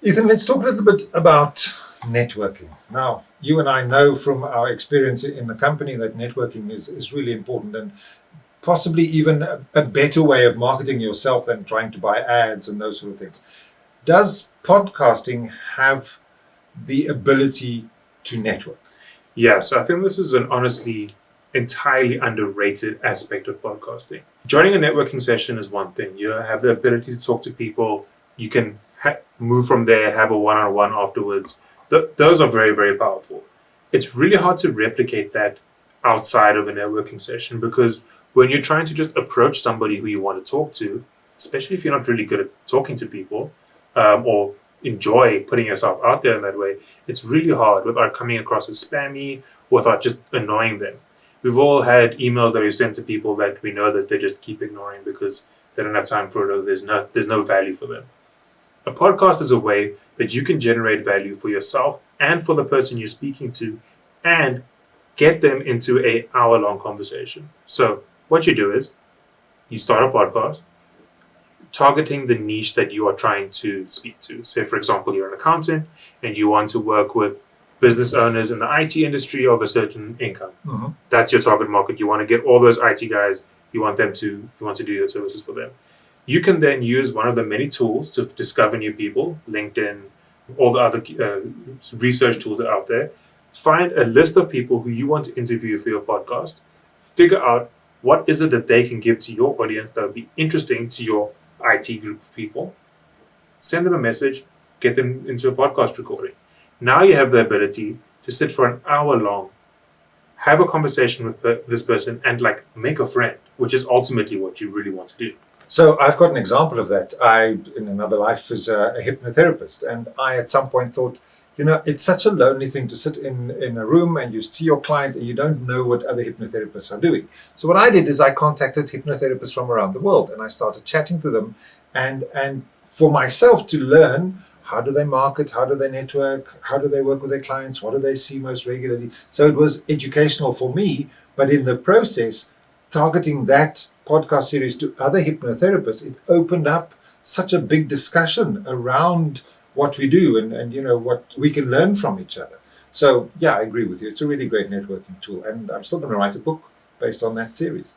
Ethan, let's talk a little bit about networking. Now, you and I know from our experience in the company that networking is really important and possibly even a better way of marketing yourself than trying to buy ads and those sort of things. Does podcasting have the ability to network? Yeah, so I think this is an honestly entirely underrated aspect of podcasting. Joining a networking session is one thing. You have the ability to talk to people. You can move from there, have a one-on-one afterwards. Those are very, very powerful. It's really hard to replicate that outside of a networking session, because when you're trying to just approach somebody who you want to talk to, especially if you're not really good at talking to people or enjoy putting yourself out there in that way, it's really hard without coming across as spammy, without just annoying them. We've all had emails that we've sent to people that we know that they just keep ignoring because they don't have time for it, or there's no value for them. A podcast is a way that you can generate value for yourself and for the person you're speaking to, and get them into an hour-long conversation. So what you do is you start a podcast targeting the niche that you are trying to speak to. Say, for example, you're an accountant and you want to work with business owners in the IT industry of a certain income. Mm-hmm. That's your target market. You want to get all those IT guys. You want to do your services for them. You can then use one of the many tools to discover new people, LinkedIn, all the other research tools that are out there. Find a list of people who you want to interview for your podcast. Figure out what is it that they can give to your audience that would be interesting to your IT group of people. Send them a message, get them into a podcast recording. Now you have the ability to sit for an hour long, have a conversation with this person, and make a friend, which is ultimately what you really want to do. So I've got an example of that. I, in another life, was a hypnotherapist, and I at some point thought, it's such a lonely thing to sit in a room and you see your client and you don't know what other hypnotherapists are doing. So what I did is I contacted hypnotherapists from around the world, and I started chatting to them and for myself to learn, how do they market, how do they network, how do they work with their clients, what do they see most regularly. So it was educational for me, but in the process, targeting that podcast series to other hypnotherapists, it opened up such a big discussion around what we do and what we can learn from each other. So yeah, I agree with you. It's a really great networking tool, and I'm still going to write a book based on that series.